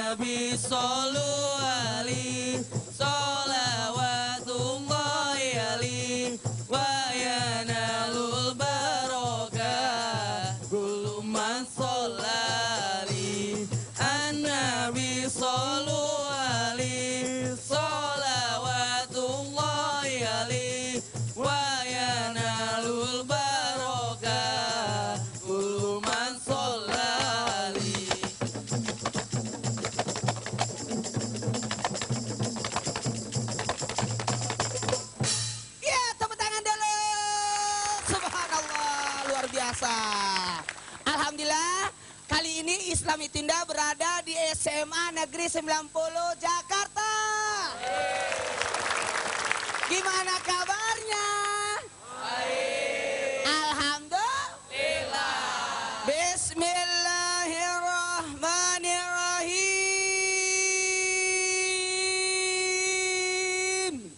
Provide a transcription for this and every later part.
Nabi sallu alaihi sholawatullahi alaihi wa yanalul barokah kullu man shalla alaihi an-nabi sallu alaihi sholawatullahi alaihi wa yanalul barokah kullu man shalla alaihi. Ya, tepuk tangan dulu. Subhanallah, luar biasa. Alhamdulillah, kali ini Islam Itinda berada di SMA Negeri 90 Jakarta. Gimana kabarnya? Baik. Alhamdulillah. Bismillahirrahmanirrahim.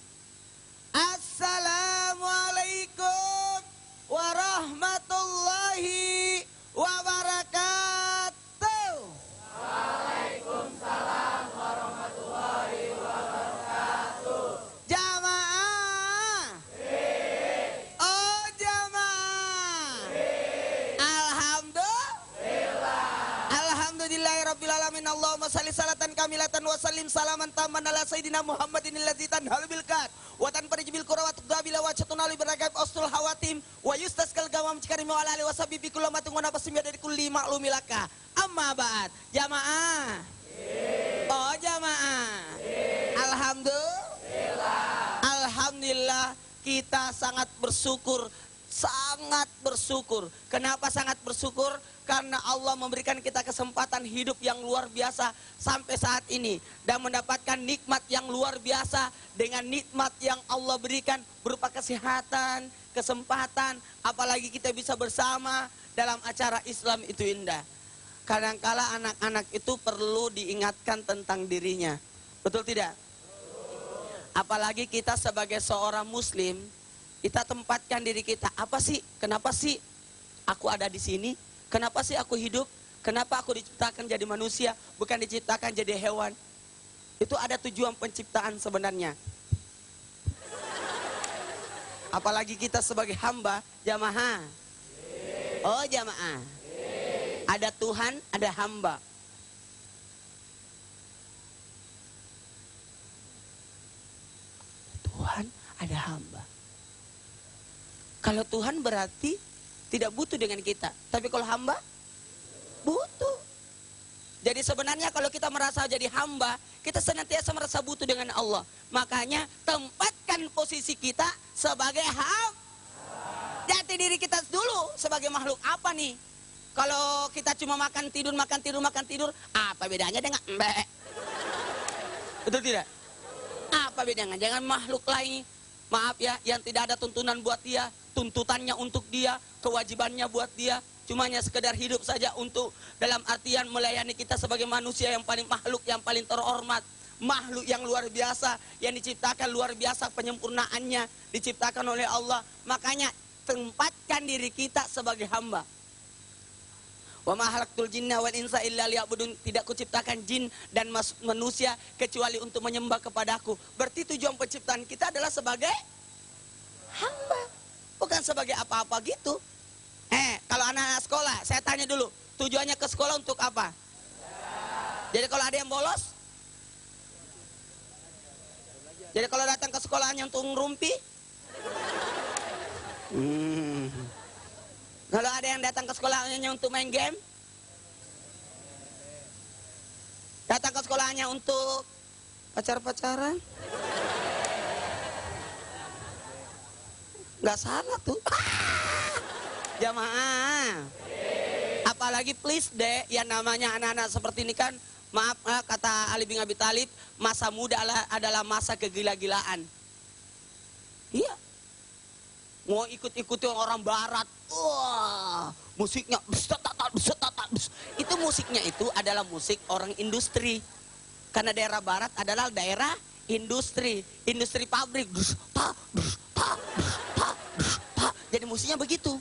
Assalamualaikum warahmatullahi wabarakatuh. Waalaikumsalam warahmatullahi wabarakatuh. Jamaah. Oh jamaah. Alhamdulillah. Alhamdulillahirabbil alamin. Allahumma shalli salatan kamilatan wa sallim salaman tamman ala sayyidina Muhammadin allazi tanhalu bil kad wa tanfarij bil qura wa tuqabila wa chatuna li barakaib astul hawatim wa yustaskal gawam cikarim wa ala alihi wasabi bi kulamatin wa nafasim dari kulli ma'lumilaka. Amma ba'd. Jamaah. Oh jamaah. Alhamdulillah. Alhamdulillah, kita sangat bersyukur. Sangat bersyukur. Kenapa sangat bersyukur? Karena Allah memberikan kita kesempatan hidup yang luar biasa sampai saat ini dan mendapatkan nikmat yang luar biasa dengan nikmat yang Allah berikan berupa kesehatan, kesempatan, apalagi kita bisa bersama dalam acara Islam Itu Indah. Kadangkala anak-anak itu perlu diingatkan tentang dirinya. Betul tidak? Apalagi kita sebagai seorang muslim, kita tempatkan diri kita, apa sih? Kenapa sih aku ada di sini? Kenapa sih aku hidup? Kenapa aku diciptakan jadi manusia, bukan diciptakan jadi hewan? Itu ada tujuan penciptaan sebenarnya. Apalagi kita sebagai hamba, jamaah. Oh jamaah. Ada Tuhan, ada hamba. Tuhan, ada hamba. Kalau Tuhan berarti tidak butuh dengan kita. Tapi kalau hamba, butuh. Jadi sebenarnya kalau kita merasa jadi hamba, kita senantiasa merasa butuh dengan Allah. Makanya tempatkan posisi kita sebagai hamba. Jati diri kita dulu sebagai makhluk apa nih? Kalau kita cuma makan tidur, apa bedanya dengan mbak? Betul tidak? Apa bedanya? Jangan makhluk lain. Maaf ya, yang tidak ada tuntunan buat dia, tuntutannya untuk dia, kewajibannya buat dia, cumanya sekedar hidup saja untuk dalam artian melayani kita sebagai manusia yang paling makhluk, yang paling terhormat, makhluk yang luar biasa, yang diciptakan luar biasa penyempurnaannya, diciptakan oleh Allah. Makanya tempatkan diri kita sebagai hamba. Wa ma khalaqtul jinna wal insa illa liya'budun. Tidak kuciptakan jin dan manusia kecuali untuk menyembah kepadaku. Berarti tujuan penciptaan kita adalah sebagai hamba, bukan sebagai apa-apa gitu. Kalau anak-anak sekolah, saya tanya dulu, tujuannya ke sekolah untuk apa? Jadi kalau ada yang bolos, jadi kalau datang ke sekolahnya untuk ngerumpi, kalau ada yang datang ke sekolahnya untuk main game, datang ke sekolahnya untuk pacar-pacaran, nggak salah tuh. Jamaah. Apalagi please deh, yang namanya anak-anak seperti ini kan, maaf kata Ali bin Abi Thalib, masa muda adalah masa kegila-gilaan. Iya. Mau ikut-ikutin orang barat, wah, musiknya itu musiknya itu adalah musik orang industri. Karena daerah barat adalah daerah industri pabrik. Jadi musiknya begitu.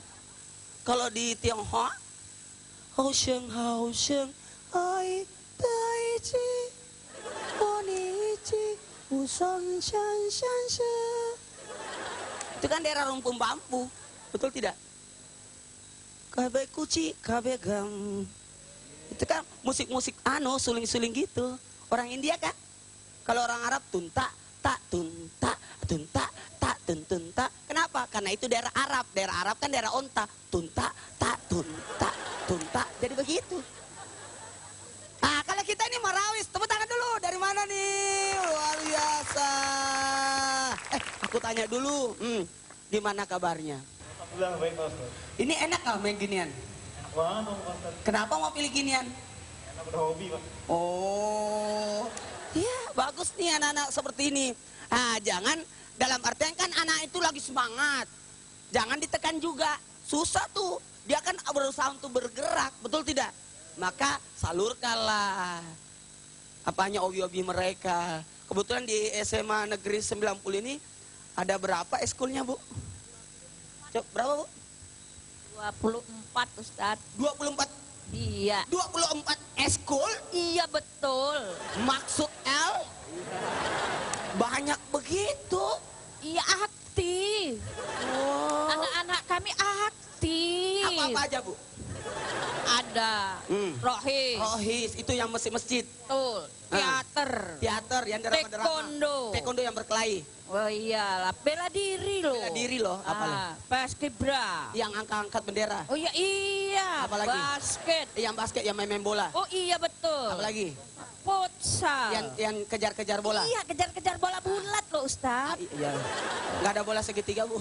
Kalau di Tionghoa, Hao Sheng, ai tai chi. Uson shan shan she. Itu kan daerah Rumpun Bambu, betul tidak? Kabe kuci, kabe gam. Itu kan musik-musik suling-suling gitu. Orang India kan? Kalau orang Arab tunta, tak tunta, tunta, tak tunta. Kenapa? Karena itu daerah Arab. Daerah Arab kan daerah onta. Tunta, tak tunta, tunta. Jadi begitu. Nah, kalau kita ini Marawis, tepuk tangan dulu. Dari mana nih? Luar biasa. Aku tanya dulu, gimana kabarnya? Alhamdulillah baik Pak Ustaz. Ini enak gak main ginian? Enak banget Pak Ustaz. Kenapa mau pilih ginian? Enak udah hobi Pak. Oh, iya bagus nih anak-anak seperti ini. Nah, jangan dalam artian kan anak itu lagi semangat. Jangan ditekan juga, susah tuh. Dia kan berusaha untuk bergerak, betul tidak? Maka salurkanlah apanya hobi-hobi mereka. Kebetulan di SMA Negeri 90 ini ada berapa eskulnya, Bu? Coba, berapa, Bu? 24 Ustadz. 24. Iya. 24 eskul? Iya betul. Maksud L? Banyak begitu. Iya aktif. Oh. Anak-anak kami aktif. Apa-apa aja, Bu? Ada rohis, Rohis, itu yang masjid. betul. Teater. Teater yang drama-drama. Taekwondo. Taekwondo yang berkelahi. Oh iyalah, bela diri loh. Bela diri loh, apa lagi? Paskibra. Yang angkat-angkat bendera. Oh iya, Apa lagi? basket. Yang basket, yang main-main bola. Oh iya betul. Apa lagi? Futsal. Yang kejar-kejar bola. Iya, kejar-kejar bola bulat loh Ustadz. Iya. Nggak ada bola segitiga, Bu.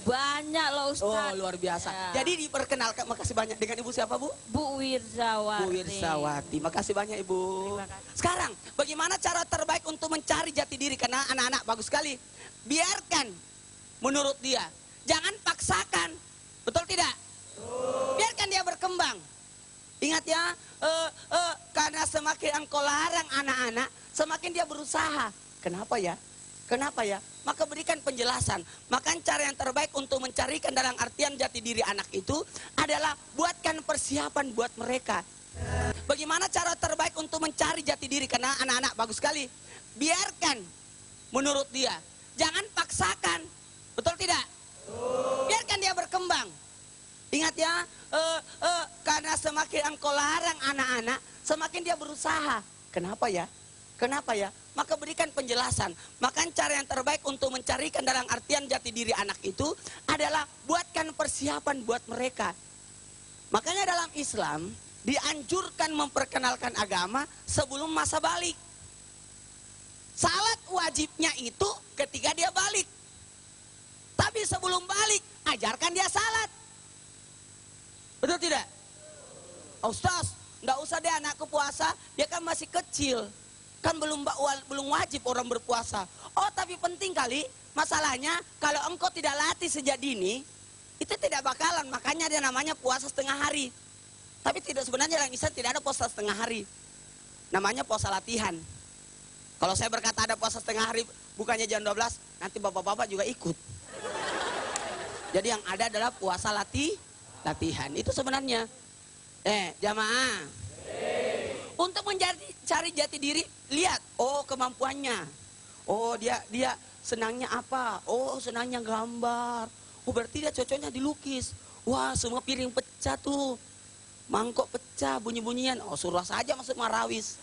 Banyak loh Oh, Ustadz. luar biasa. Ya. Jadi diperkenalkan, makasih banyak. Dengan Ibu siapa, Bu? Bu Wirzawati. Bu Wirsawati. Makasih banyak, Ibu. Terima kasih. Sekarang, bagaimana cara terbaik untuk mencari jati diri? Karena anak-anak bagus sekali. Biarkan menurut dia. Jangan paksakan. Betul tidak? Biarkan dia berkembang. Ingat ya, karena semakin engkau larang anak-anak, semakin dia berusaha. Kenapa ya? Kenapa ya? Maka berikan penjelasan. Maka cara yang terbaik untuk mencarikan dalam artian jati diri anak itu adalah buatkan persiapan buat mereka. Bagaimana cara terbaik untuk mencari jati diri? Karena anak-anak bagus sekali. Biarkan menurut dia. Jangan paksakan. Betul tidak? Biarkan dia berkembang. Ingat ya, karena semakin engkau larang anak-anak, semakin dia berusaha. Kenapa ya? Kenapa ya? Maka berikan penjelasan. Maka cara yang terbaik untuk mencarikan dalam artian jati diri anak itu adalah buatkan persiapan buat mereka. Makanya dalam Islam dianjurkan memperkenalkan agama sebelum masa balik. Salat wajibnya itu ketika dia balik. Tapi sebelum balik, ajarkan dia salat. Betul tidak? Ustaz, nggak usah deh anakku puasa, dia kan masih kecil. Kan belum wajib orang berpuasa. Oh, tapi penting kali. Masalahnya kalau engkau tidak latih sejak dini, itu tidak bakalan. Makanya dia namanya puasa setengah hari. Tapi tidak, sebenarnya dalam Islam tidak ada puasa setengah hari. Namanya puasa latihan. Kalau saya berkata ada puasa setengah hari, bukannya jam 12, nanti bapak-bapak juga ikut. Jadi yang ada adalah puasa latihan. Itu sebenarnya. Jamaah. Untuk mencari jati diri, lihat, oh kemampuannya. Oh dia senangnya apa? Oh senangnya gambar. Oh berarti dia cocoknya dilukis. Wah semua piring pecah tuh. Mangkok pecah, bunyi-bunyian. Oh suruh saja masuk Marawis.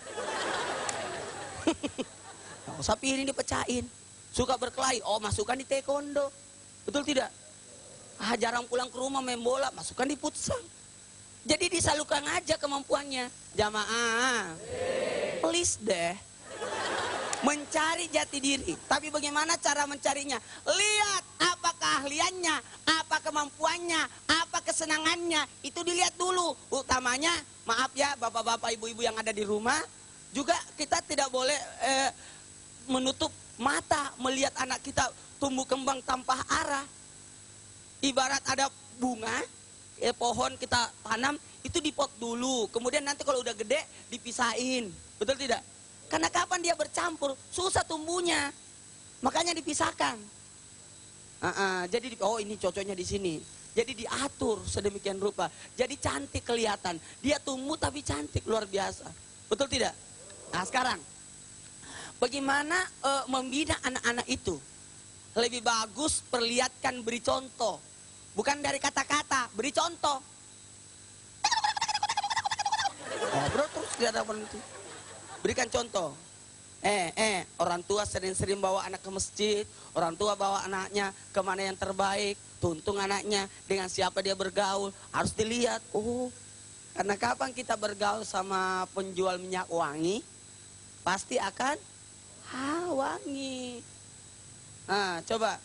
Nggak usah piring dipecahin. Suka berkelahi, oh masukkan di taekwondo. Betul tidak? Jarang pulang ke rumah main bola, masukkan di futsal. Jadi disalurkan aja kemampuannya. Jamaah, please deh. Mencari jati diri. Tapi bagaimana cara mencarinya? Lihat apa keahliannya, apa kemampuannya, apa kesenangannya. Itu dilihat dulu. Utamanya, maaf ya bapak-bapak, ibu-ibu yang ada di rumah. Juga kita tidak boleh menutup mata melihat anak kita tumbuh kembang tanpa arah. Ibarat ada bunga, pohon kita tanam, itu dipot dulu. Kemudian nanti kalau udah gede, dipisahin. Betul tidak? Karena kapan dia bercampur, susah tumbuhnya. Makanya dipisahkan. Jadi, oh ini cocoknya di sini. Jadi diatur sedemikian rupa. Jadi cantik kelihatan. Dia tumbuh tapi cantik, luar biasa. Betul tidak? Nah sekarang, bagaimana membina anak-anak itu? Lebih bagus perlihatkan, beri contoh. Bukan dari kata-kata, beri contoh. Ngobrol terus di hadapan itu. Berikan contoh. Orang tua sering-sering bawa anak ke masjid. Orang tua bawa anaknya kemana yang terbaik. Tuntung anaknya dengan siapa dia bergaul. Harus dilihat. Oh, karena kapan kita bergaul sama penjual minyak wangi, pasti akan wangi. Nah, coba.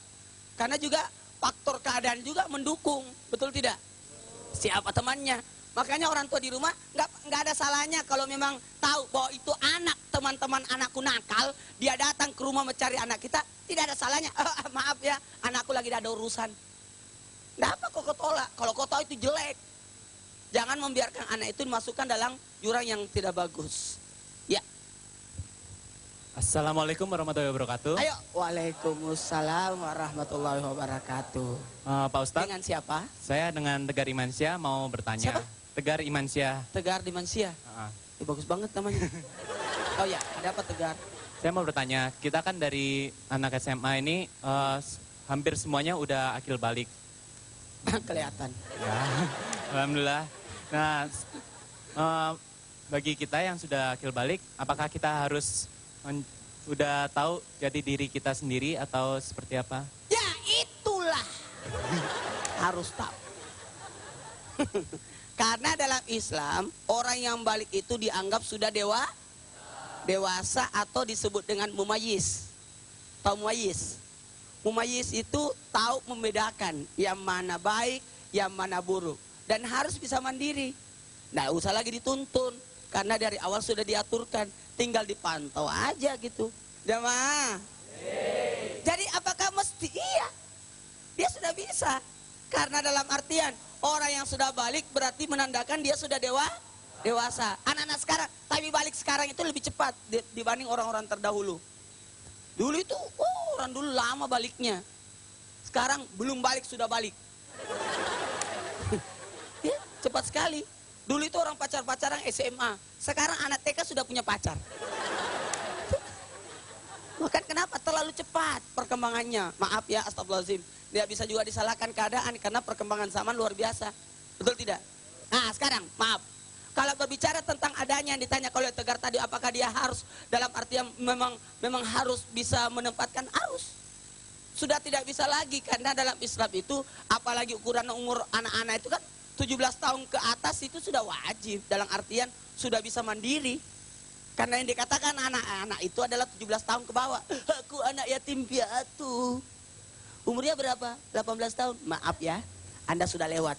Karena juga faktor keadaan juga mendukung, betul tidak? Siapa temannya? Makanya orang tua di rumah nggak ada salahnya kalau memang tahu bahwa itu anak teman-teman anakku nakal, dia datang ke rumah mencari anak kita, tidak ada salahnya. Maaf ya, anakku lagi ada urusan. Nggak apa kok kau tolak? Kalau kau tahu itu jelek, jangan membiarkan anak itu dimasukkan dalam jurang yang tidak bagus. Ya. Assalamualaikum warahmatullahi wabarakatuh. Ayo, waalaikumsalam warahmatullahi wabarakatuh. Pak Ustadz. Dengan siapa? Saya dengan Tegar Imansyah mau bertanya. Siapa? Tegar Imansyah. Tegar Dimansyah. Bagus banget namanya. Oh ya, ada apa Tegar? Saya mau bertanya, kita kan dari anak SMA ini hampir semuanya udah akil balik. Kelihatan. Ya, alhamdulillah. Nah, bagi kita yang sudah akil balik, apakah kita harus udah tahu jati diri kita sendiri atau seperti apa? Ya itulah. Harus tahu. Karena dalam Islam, orang yang balik itu dianggap sudah dewasa atau disebut dengan mumayyiz. Tahu mumayyiz? Mumayyiz itu tahu membedakan yang mana baik, yang mana buruk. Dan harus bisa mandiri. Nggak usah lagi dituntun. Karena dari awal sudah diaturkan. Tinggal dipantau aja gitu. Jamaah. Jadi apakah mesti? Iya. Dia sudah bisa. Karena dalam artian orang yang sudah balik berarti menandakan dia sudah dewasa. Anak-anak sekarang, tapi balik sekarang itu lebih cepat dibanding orang-orang terdahulu. Dulu itu, orang dulu lama baliknya. Sekarang belum balik sudah balik. Ya, cepat sekali. Dulu itu orang pacar-pacaran SMA. Sekarang anak TK sudah punya pacar. Bahkan kenapa? Terlalu cepat perkembangannya. Maaf ya, astagfirullahaladzim. Tidak bisa juga disalahkan keadaan karena perkembangan zaman luar biasa. Betul tidak? Nah sekarang, maaf. Kalau berbicara tentang adanya yang ditanya oleh Tegar tadi, apakah dia harus dalam artian memang harus bisa menempatkan harus. Sudah tidak bisa lagi karena dalam Islam itu apalagi ukuran umur anak-anak itu kan 17 tahun ke atas itu sudah wajib dalam artian sudah bisa mandiri. Karena yang dikatakan anak-anak itu adalah 17 tahun ke bawah. Aku anak yatim piatu. Umurnya berapa? 18 tahun. Maaf ya, Anda sudah lewat.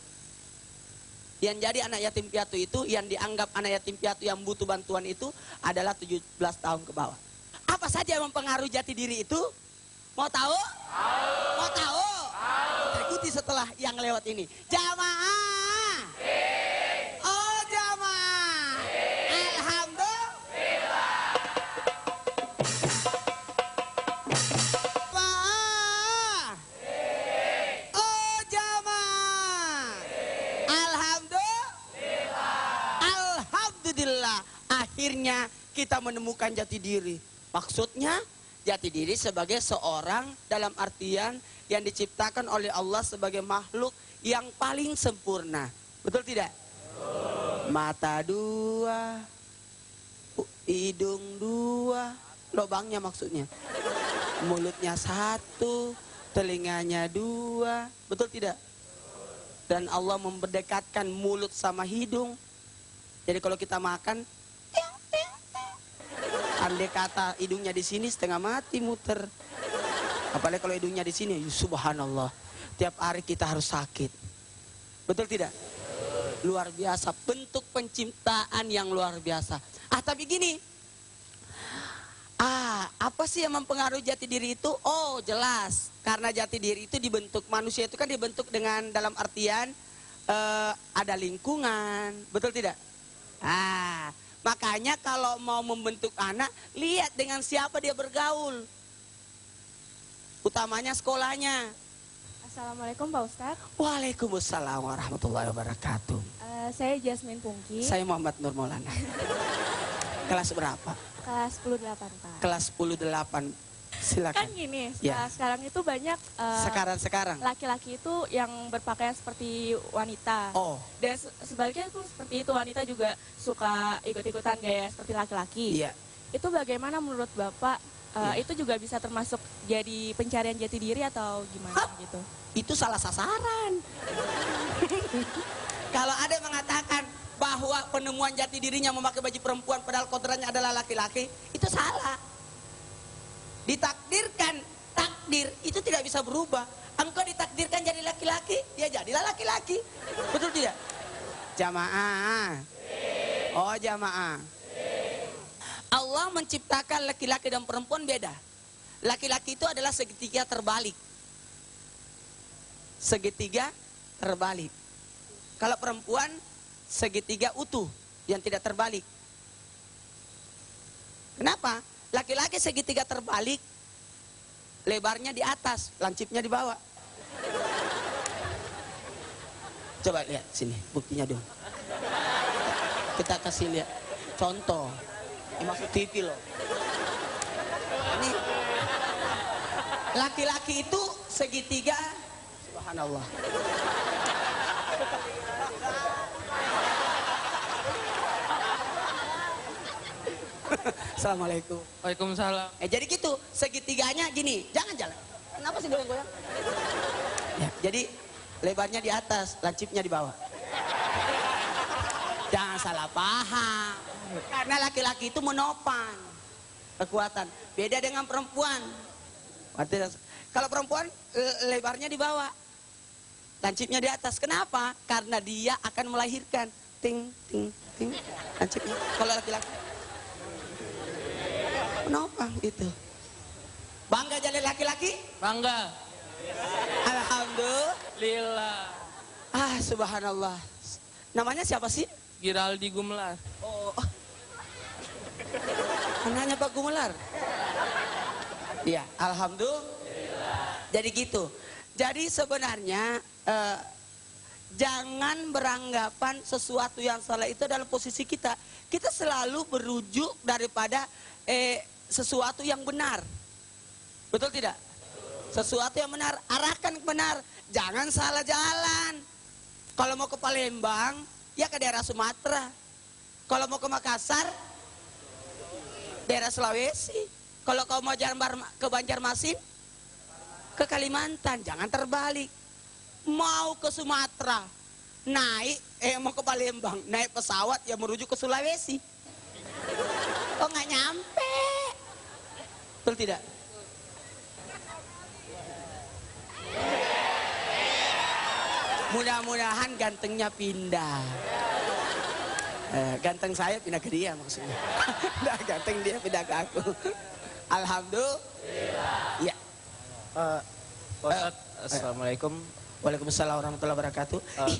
Yang jadi anak yatim piatu itu, yang dianggap anak yatim piatu yang butuh bantuan itu adalah 17 tahun ke bawah. Apa saja yang mempengaruhi jati diri itu? Mau tahu? Mau tahu? Ikuti setelah yang lewat ini. Jamaah. Oh jamaah. Alhamdulillah. Oh jamaah. Alhamdulillah. Akhirnya kita menemukan jati diri. Maksudnya jati diri sebagai seorang dalam artian yang diciptakan oleh Allah sebagai makhluk yang paling sempurna. Betul tidak? Mata dua, hidung dua, lubangnya maksudnya. Mulutnya satu, telinganya dua. Betul tidak? Dan Allah memperdekatkan mulut sama hidung. Jadi kalau kita makan, andai kata hidungnya di sini setengah mati muter. Apalagi kalau hidungnya di sini, subhanallah. Tiap hari kita harus sakit. Betul tidak? Luar biasa, bentuk penciptaan yang luar biasa. Tapi gini. Apa sih yang mempengaruhi jati diri itu? Oh, jelas. Karena jati diri itu dibentuk, manusia itu kan dibentuk dengan dalam artian ada lingkungan. Betul tidak? Makanya kalau mau membentuk anak, lihat dengan siapa dia bergaul. Utamanya sekolahnya. Assalamualaikum Pak Ustadz. Waalaikumsalam warahmatullahi wabarakatuh. Saya Jasmine Pungki. Saya Muhammad Nur Maulana. Kelas berapa? Kelas 10-8, Pak. Kelas 10-8. Silakan. Kan gini, Ya. sekarang itu banyak Sekarang. laki-laki itu yang berpakaian seperti wanita. Oh, Dan sebaliknya itu seperti itu, wanita juga suka ikut-ikutan gaya seperti laki-laki. iya. Itu bagaimana menurut Bapak? Iya. Itu juga bisa termasuk jadi pencarian jati diri atau gimana gitu? Itu salah sasaran. Kalau ada yang mengatakan bahwa penemuan jati dirinya memakai baju perempuan padahal kodratnya adalah laki-laki, itu salah. Ditakdirkan, takdir itu tidak bisa berubah. Engkau ditakdirkan jadi laki-laki, ya jadilah laki-laki. Betul tidak? Jamaah. Oh, jamaah. Allah menciptakan laki-laki dan perempuan beda. Laki-laki itu adalah segitiga terbalik. Segitiga terbalik. Kalau perempuan segitiga utuh yang tidak terbalik. Kenapa? Laki-laki segitiga terbalik, lebarnya di atas, lancipnya di bawah. Coba lihat sini, buktinya dong. Kita kasih lihat contoh. Ini masuk TV loh. Ini laki-laki itu segitiga, subhanallah. Assalamualaikum. Waalaikumsalam. Jadi gitu, segitiganya gini, jangan jalan. Kenapa sih goyang-goyang? Ya, jadi lebarnya di atas, lancipnya di bawah. Jangan salah paham. Karena laki-laki itu menopang kekuatan. Beda dengan perempuan. Kalau perempuan lebarnya di bawah, lancipnya di atas. Kenapa? Karena dia akan melahirkan. Ting, ting, ting. Lancipnya. Kalau laki-laki menopang itu. Bangga jadi laki-laki? Bangga. Alhamdulillah. Ah, subhanallah. Namanya siapa sih? Giraldi Gumelar. Oh. Anaknya Pak Gumelar. Iya, alhamdulillah. Jadi gitu. Jadi sebenarnya jangan beranggapan sesuatu yang salah itu dalam posisi kita. Kita selalu berujuk daripada sesuatu yang benar. Betul tidak? Sesuatu yang benar, arahkan ke benar. Jangan salah jalan. Kalau mau ke Palembang, ya ke daerah Sumatera. Kalau mau ke Makassar, daerah Sulawesi. Kalau kau mau ke Banjarmasin, ke Kalimantan. Jangan terbalik. Mau ke Sumatera, mau ke Palembang, naik pesawat yang merujuk ke Sulawesi. Oh, nggak nyampe. Betul tidak? Mudah-mudahan gantengnya pindah. Ganteng saya pindah ke dia maksudnya. Nah, ganteng dia pindah ke aku. Alhamdulillah. Ya. Ustaz, assalamualaikum. Waalaikumsalam warahmatullahi wabarakatuh. Ih,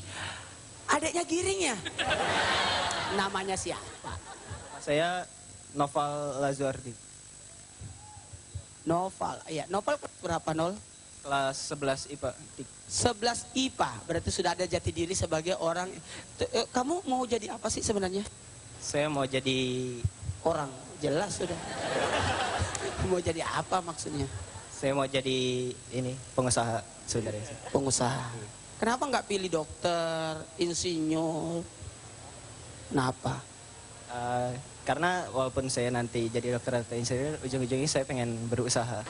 adiknya Giring ya? Namanya siapa? Saya Noval Lazuardi, Noval. Iya, Noval berapa nol? kelas 11 IPA. 11 IPA. Berarti sudah ada jati diri sebagai orang. Kamu mau jadi apa sih sebenarnya? Saya mau jadi Orang. Jelas sudah. Mau jadi apa maksudnya? Saya mau jadi ini pengusaha sebenarnya. Pengusaha. Kenapa nggak pilih dokter, insinyur? Kenapa? Karena walaupun saya nanti jadi dokter atau insinyur, ujung-ujungnya saya pengen berusaha.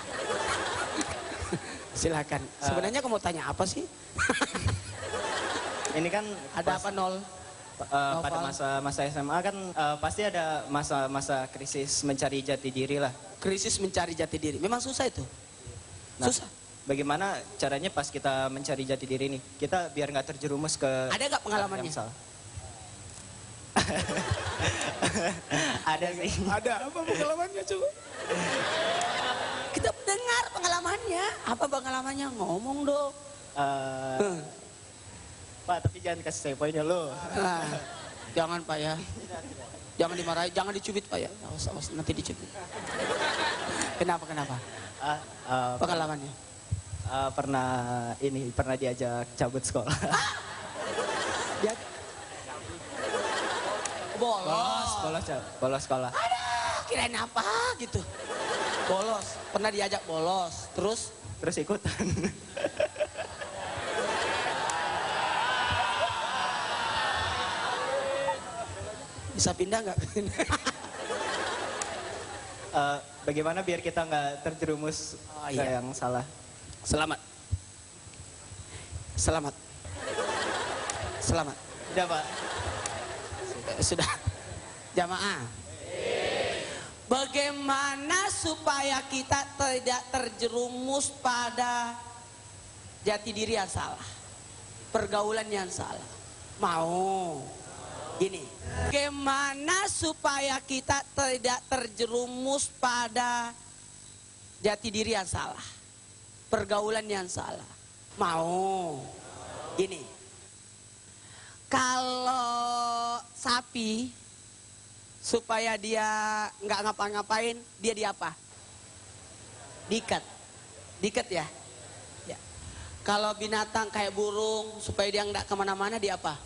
Silakan. Sebenarnya kamu tanya apa sih? Ini kan Ada apa nol? pada masa SMA kan pasti ada masa krisis mencari jati diri lah. Krisis mencari jati diri. Memang susah itu. Nah, Susah. bagaimana caranya pas kita mencari jati diri nih? Kita biar nggak terjerumus ke Ada nggak pengalamannya? yang salah. Ada sih. Ada apa pengalamannya coba? Kita dengar pengalamannya. Apa pengalamannya? Ngomong dong. Pak, tapi jangan kasih saya poinnya lo. Nah, jangan Pak ya. Jangan dimarahi, jangan dicubit Pak ya. Awas, nanti dicubit. Kenapa? Pengalamannya. Pernah diajak cabut sekolah. Dia bolos. Bolos sekolah. Kirain apa gitu. Bolos, pernah diajak bolos, terus Terus ikutan. bisa pindah nggak? Bagaimana biar kita nggak terjerumus ke iya. yang salah? Selamat. Selamat. Selamat. Udah Pak. Sudah. Jamaah. Bagaimana supaya kita tidak terjerumus pada jati diri yang salah, pergaulan yang salah? Mau? Gini. Bagaimana supaya kita tidak terjerumus pada jati diri yang salah, pergaulan yang salah? Mau? Gini. Kalau sapi supaya dia nggak ngapa-ngapain, dia di apa? Diikat. Diikat ya? Ya. Kalau binatang kayak burung supaya dia nggak kemana-mana, di apa?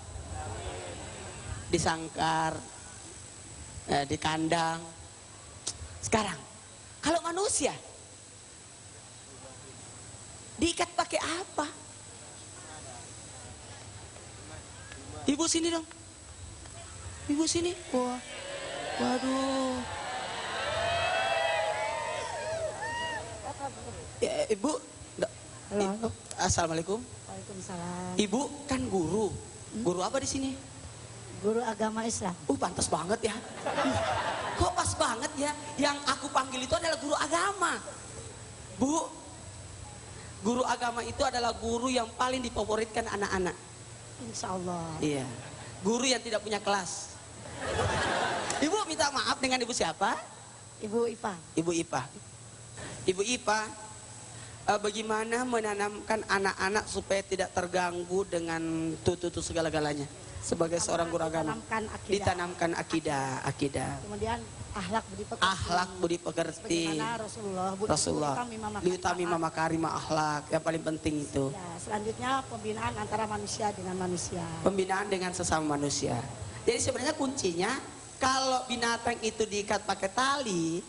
Disangkar, di kandang. Sekarang, kalau manusia diikat pakai apa? Ibu sini dong. Ibu sini. Wah. Waduh. Ya, Ibu. Halo. Assalamualaikum. Waalaikumsalam. Ibu kan guru. Guru apa di sini? Guru agama Islam. Pantas banget ya. Kok pas banget ya? Yang aku panggil itu adalah guru agama. Bu, guru agama itu adalah guru yang paling difavoritkan anak-anak. Insya Allah. Iya. Guru yang tidak punya kelas. Ibu minta maaf dengan ibu siapa? Ibu Ipa. Ibu Ipa. Ibu Ipa, bagaimana menanamkan anak-anak supaya tidak terganggu dengan tutu segala-galanya? Sebagai seorang guru agama. Ditanamkan akidah. Kemudian akhlak budi pekerti. Akhlak budi pekerti. Bagaimana Rasulullah. Liutami makarimah akhlak. Yang paling penting itu. Ya, selanjutnya pembinaan antara manusia dengan manusia. Pembinaan dengan sesama manusia. Jadi sebenarnya kuncinya, kalau binatang itu diikat pakai tali,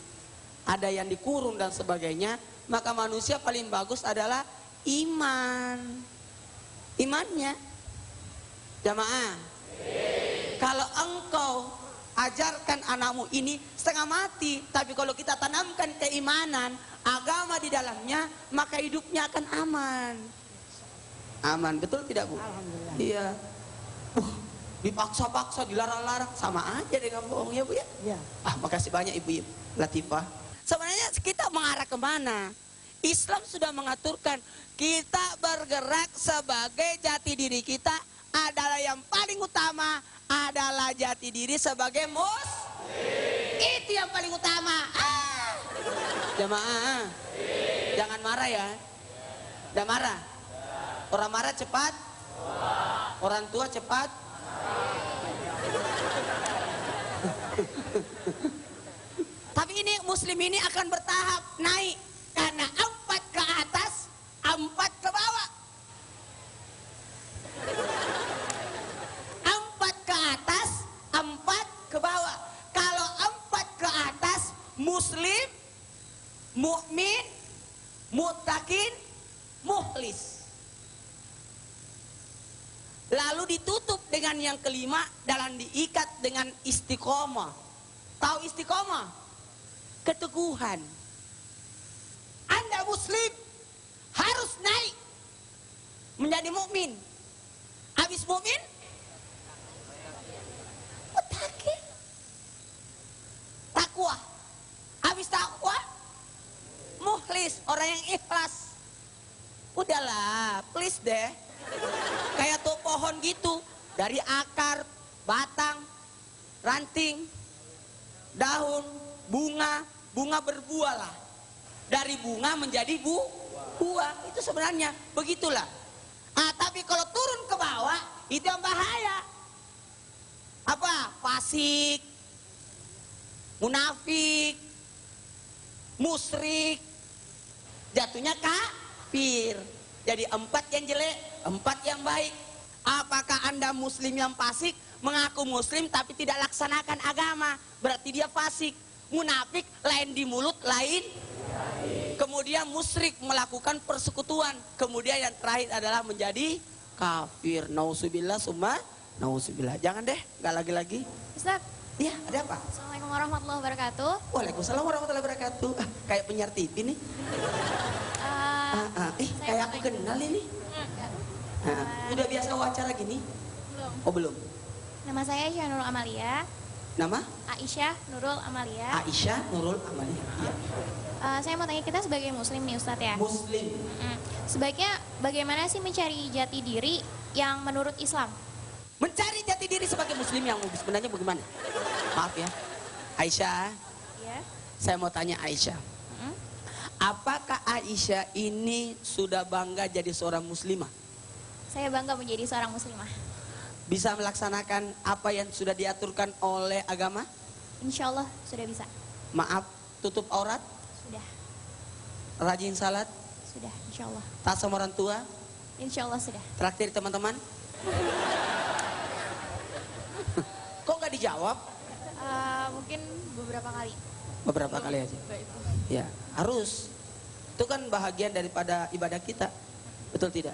ada yang dikurung dan sebagainya, maka manusia paling bagus adalah iman. Imannya. Jamaah. Kalau engkau ajarkan anakmu ini setengah mati, tapi kalau kita tanamkan keimanan, agama di dalamnya, maka hidupnya akan aman. Aman, betul tidak Bu? Alhamdulillah. Iya. Dipaksa-paksa, dilarang-larang, sama aja dengan bohong ya Bu ya? Ya. Makasih banyak Ibu Latifah. Sebenarnya kita mengarah kemana? Islam sudah mengaturkan kita bergerak sebagai jati diri kita adalah yang paling utama adalah jati diri sebagai muslim. Itu yang paling utama. Jamaah, jangan marah ya. Udah marah? Orang marah cepat? Orang tua cepat? Tapi ini muslim ini akan bertahap naik. Karena 4 ke atas, 4 ke bawah. 4 ke atas, 4 ke bawah. Kalau 4 ke atas, muslim, mukmin, muttaqin, mukhlis. Lalu ditutup dengan yang kelima dalam diikat dengan istiqomah. Tahu istiqomah? Keteguhan. Anda muslim harus naik menjadi mukmin. Habis mukmin, muttaqin. Takwa. Habis takwa, mukhlis, orang yang ikhlas. Udahlah, please deh. Kayak tuh pohon gitu, dari akar, batang, ranting, daun, bunga berbuah lah. Dari bunga menjadi buah, itu sebenarnya begitulah. Tapi kalau turun ke bawah, itu yang bahaya. Apa? Fasik, munafik, musyrik, jatuhnya kafir. Jadi 4 yang jelek, 4 yang baik. Apakah Anda muslim yang fasik, mengaku muslim tapi tidak laksanakan agama? Berarti dia fasik. Munafik lain di mulut, lain. Kemudian musyrik, melakukan persekutuan. Kemudian yang terakhir adalah menjadi kafir. Nauzubillah summa nauzubillah. Jangan deh, nggak lagi-lagi. Ustaz, Iya, ada apa? Assalamualaikum warahmatullahi wabarakatuh. Waalaikumsalam warahmatullahi wabarakatuh. Kayak penyiar TV nih. Kayak aku kenal ini. Udah biasa wawancara gini? Belum. Oh belum. Nama saya Aisyah Nurul Amalia. Nama? Aisyah Nurul Amalia. Aisyah Nurul Amalia. Ya. Saya mau tanya, kita sebagai muslim nih Ustadz ya. Muslim. Sebaiknya bagaimana sih mencari jati diri yang menurut Islam? Mencari jati diri sebagai muslim yang sebenarnya bagaimana? Maaf ya. Aisyah, Ya. saya mau tanya Aisyah. Apakah Aisyah ini sudah bangga jadi seorang muslimah? Saya bangga menjadi seorang muslimah. Bisa melaksanakan apa yang sudah diaturkan oleh agama? Insya Allah sudah bisa. Maaf, tutup aurat, Sudah. rajin salat, Sudah. Insya Allah. taat sama orang tua, Insya Allah sudah. traktir teman-teman. Kok nggak dijawab? Mungkin beberapa kali. Beberapa kali aja. Ya, harus. Itu kan bahagian daripada ibadah kita. Betul tidak?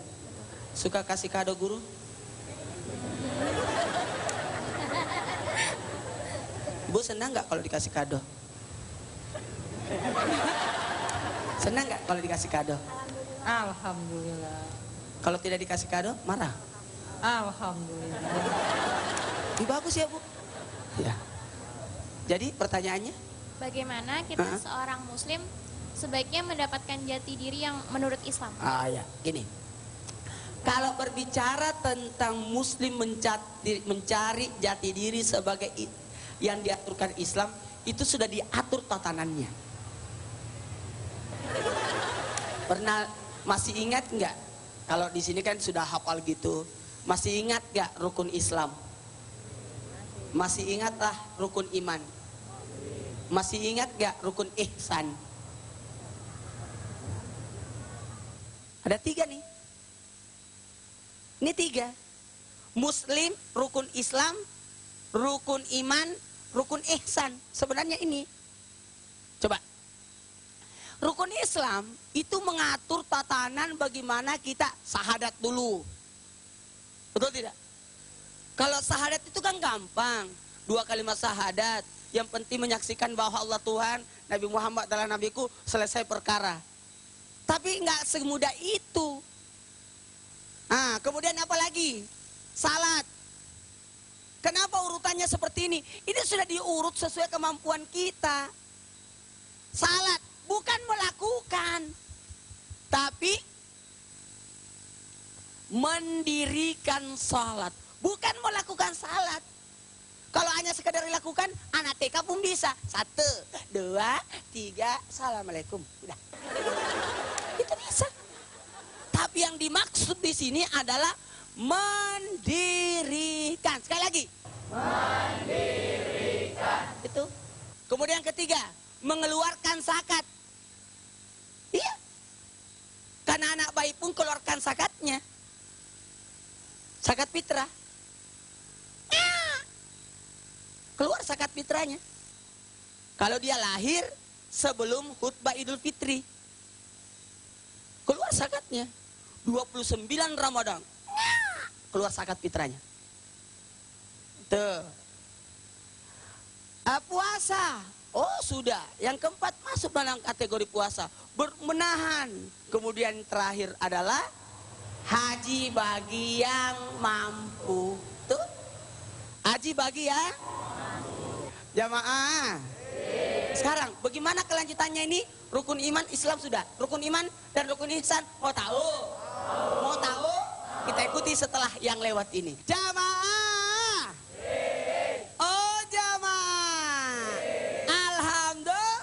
Suka kasih kado guru? Ibu senang nggak kalau dikasih kado? Senang nggak kalau dikasih kado? Alhamdulillah. Kalau tidak dikasih kado, marah. Alhamdulillah. Bagus ya Bu? Ya. Jadi pertanyaannya? Bagaimana kita seorang muslim sebaiknya mendapatkan jati diri yang menurut Islam? Ya, gini. Kalau berbicara tentang muslim mencari jati diri sebagai yang diaturkan Islam, itu sudah diatur tatanannya. Pernah masih ingat nggak? Kalau di sini kan sudah hafal gitu. Masih ingat nggak rukun Islam? Masih ingatlah rukun iman? Masih ingat nggak rukun ihsan? Ada 3 nih. Ini 3. Muslim, rukun Islam, rukun iman, rukun ihsan. Sebenarnya ini. Coba. Rukun Islam itu mengatur tatanan bagaimana kita syahadat dulu. Betul tidak? Kalau syahadat itu kan gampang. 2 kalimat syahadat. Yang penting menyaksikan bahwa Allah Tuhan, Nabi Muhammad adalah nabiku, selesai perkara. Tapi nggak semudah itu. Kemudian apa lagi? Salat. Kenapa urutannya seperti ini? Ini sudah diurut sesuai kemampuan kita. Salat bukan melakukan, tapi mendirikan salat. Bukan melakukan salat. Kalau hanya sekedar dilakukan, anak TK pun bisa. 1, 2, 3, Assalamualaikum. Udah. Itu bisa. Tapi yang dimaksud di sini adalah mendirikan. Sekali lagi. Mendirikan. Itu. Kemudian ketiga, mengeluarkan zakat. Iya. Karena anak bayi pun keluarkan zakatnya. Zakat fitrah. Keluar zakat fitrahnya. Kalau dia lahir sebelum khutbah Idul Fitri, keluar zakatnya. 29 Ramadan, keluar zakat fitrahnya. Tuh. Puasa. Oh sudah. Yang keempat masuk dalam kategori puasa. Menahan. Kemudian terakhir adalah haji bagi yang mampu. Tuh. Haji bagi yang jamaah. Sekarang bagaimana kelanjutannya ini? Rukun iman Islam sudah. Rukun iman dan rukun ihsan mau tahu? Mau tahu? Kita ikuti setelah yang lewat ini. Jamaah. Oh jamaah. Alhamdulillah.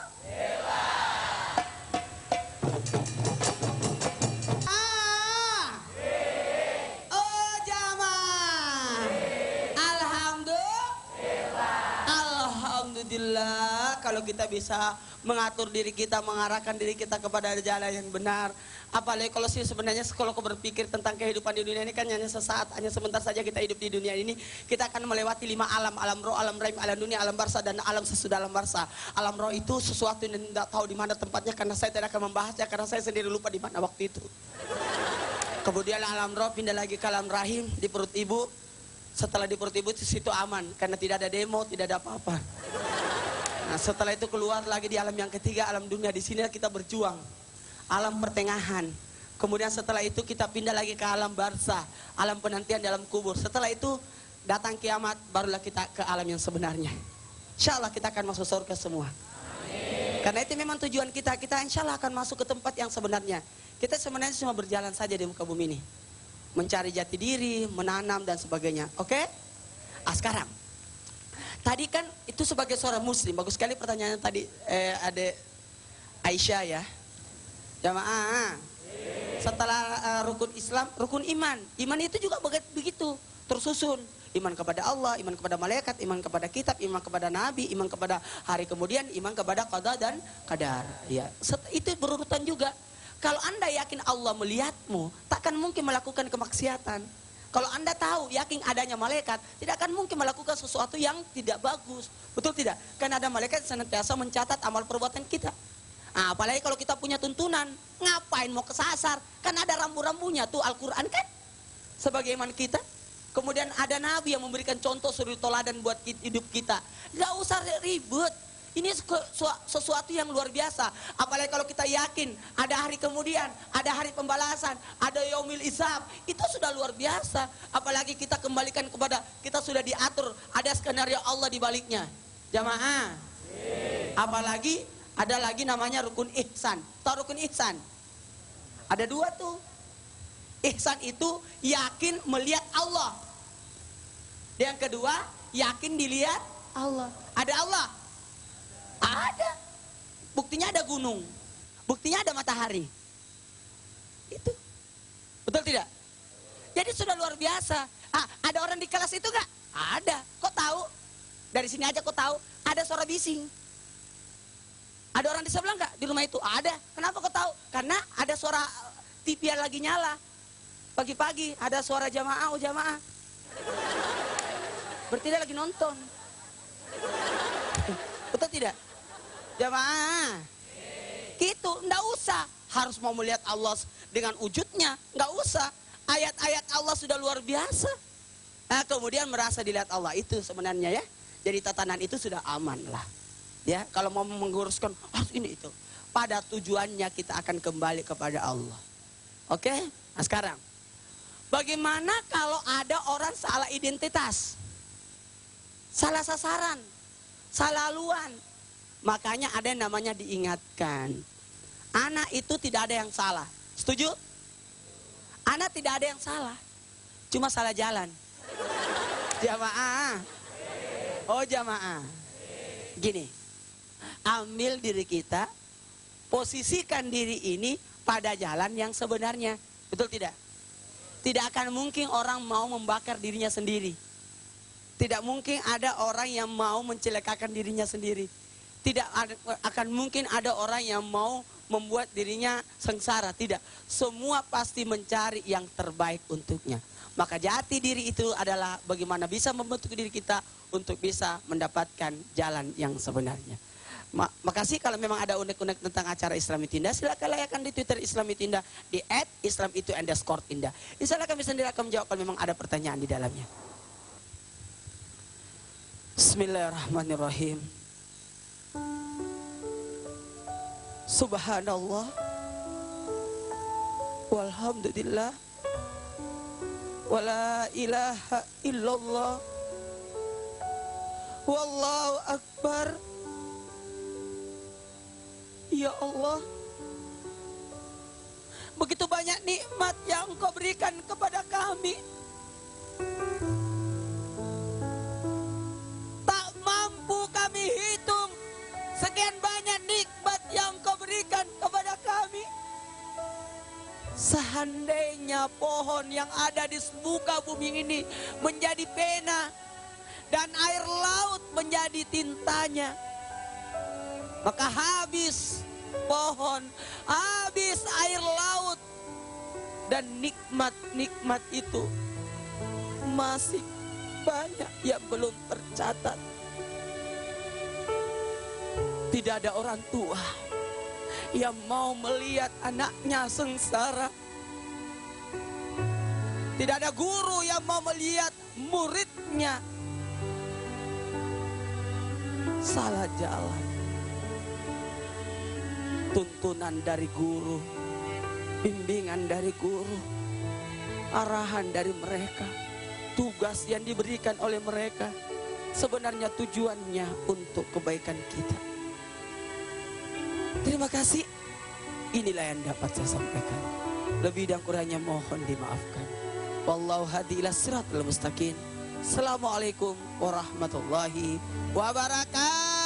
Oh jamaah. Alhamdulillah. Alhamdulillah. Kalau kalau kita bisa mengatur diri kita, mengarahkan diri kita kepada jalan yang benar. Apalagi kalau sih sebenarnya kalau kau berpikir tentang kehidupan di dunia ini kan hanya sesaat, hanya sebentar saja kita hidup di dunia ini. Kita akan melewati 5 alam, alam roh, alam rahim, alam dunia, alam barza, dan alam sesudah alam barza. Alam roh itu sesuatu yang tidak tahu di mana tempatnya karena saya tidak akan membahasnya karena saya sendiri lupa di mana waktu itu. Kemudian alam roh pindah lagi ke alam rahim di perut ibu. Setelah di perut ibu di situ aman karena tidak ada demo, tidak ada apa-apa. Nah, setelah itu keluar lagi di alam yang ketiga, alam dunia. Di sini kita berjuang. Alam pertengahan. Kemudian setelah itu kita pindah lagi ke alam barzah, alam penantian dalam kubur. Setelah itu datang kiamat, barulah kita ke alam yang sebenarnya. Insya Allah kita akan masuk surga semua. Amin. Karena itu memang tujuan kita. Kita insya Allah akan masuk ke tempat yang sebenarnya. Kita sebenarnya cuma berjalan saja di muka bumi ini. Mencari jati diri, menanam dan sebagainya. Oke? Sekarang. Tadi kan itu sebagai seorang muslim. Bagus sekali pertanyaannya tadi Adek Aisyah ya. Jamaah. Setelah rukun Islam, rukun iman. Iman itu juga begitu. Tersusun. Iman kepada Allah, iman kepada malaikat, iman kepada kitab, iman kepada nabi, iman kepada hari kemudian, iman kepada qada dan qadar. Ya. Itu berurutan juga. Kalau Anda yakin Allah melihatmu, takkan mungkin melakukan kemaksiatan. Kalau Anda tahu, yakin adanya malaikat, tidak akan mungkin melakukan sesuatu yang tidak bagus. Betul tidak? Karena ada malaikat senantiasa mencatat amal perbuatan kita. Nah, apalagi kalau kita punya tuntunan, ngapain mau kesasar? Kan ada rambu-rambunya tuh Al-Quran kan? Sebagai iman kita. Kemudian ada Nabi yang memberikan contoh suri toladan buat hidup kita. Gak usah ribut. Ini sesuatu yang luar biasa. Apalagi kalau kita yakin ada hari kemudian, ada hari pembalasan, ada yaumil hisab. Itu sudah luar biasa. Apalagi kita kembalikan kepada, kita sudah diatur, ada skenario Allah di baliknya. Jamaah. Apalagi ada lagi namanya rukun ihsan. Tahu rukun ihsan? Ada 2 tuh. Ihsan itu yakin melihat Allah. Yang kedua, yakin dilihat Allah. Ada Allah? Ada. Buktinya ada gunung. Buktinya ada matahari. Itu. Betul tidak? Jadi sudah luar biasa. Ada orang di kelas itu enggak? Ada. Kok tahu? Dari sini aja kok tahu? Ada suara bising. Ada orang di sebelah enggak? Di rumah itu ada. Kenapa kok tahu? Karena ada suara TV yang lagi nyala. Pagi-pagi ada suara jamaah, jamaah. Berarti dia lagi nonton. Betul tidak? Jamaah. Gitu, enggak usah. Harus mau melihat Allah dengan wujudnya. Enggak usah. Ayat-ayat Allah sudah luar biasa. Nah, kemudian merasa dilihat Allah itu sebenarnya ya. Jadi tatanan itu sudah aman lah. Ya, kalau mau menguruskan ini itu. Pada tujuannya kita akan kembali kepada Allah. Oke? Nah, sekarang. Bagaimana kalau ada orang salah identitas? Salah sasaran? Salah haluan? Makanya ada yang namanya diingatkan. Anak itu tidak ada yang salah. Setuju? Anak tidak ada yang salah. Cuma salah jalan. Jamaah. Oh jamaah. Gini. Ambil diri kita. Posisikan diri ini pada jalan yang sebenarnya. Betul tidak? Tidak akan mungkin orang mau membakar dirinya sendiri. Tidak mungkin ada orang yang mau mencelakakan dirinya sendiri. Tidak akan mungkin ada orang yang mau membuat dirinya sengsara. Tidak. Semua pasti mencari yang terbaik untuknya. Maka jati diri itu adalah bagaimana bisa membentuk diri kita untuk bisa mendapatkan jalan yang sebenarnya. Makasih kalau memang ada unek-unek tentang acara Islami Tinda, silakan layakkan di Twitter Islami Tinda di @islamitu_tinda. Insya Allah kami sendiri akan menjawab kalau memang ada pertanyaan di dalamnya. Bismillahirrahmanirrahim. Subhanallah walhamdulillah wala ilaha illallah wallahu akbar. Ya Allah, begitu banyak nikmat yang Engkau berikan kepada kami. Tak mampu kami hitung sekian banyak nikmat yang Engkau berikan kepada kami. Seandainya pohon yang ada di muka bumi ini menjadi pena dan air laut menjadi tintanya, maka habis pohon, habis air laut, dan nikmat-nikmat itu masih banyak yang belum tercatat. Tidak ada orang tua yang mau melihat anaknya sengsara. Tidak ada guru yang mau melihat muridnya salah jalan. Tuntunan dari guru, bimbingan dari guru, arahan dari mereka, tugas yang diberikan oleh mereka, sebenarnya tujuannya untuk kebaikan kita. Terima kasih. Inilah yang dapat saya sampaikan. Lebih dan kurangnya mohon dimaafkan. Wallahu hadi ila siratal mustaqim. Assalamualaikum warahmatullahi wabarakatuh.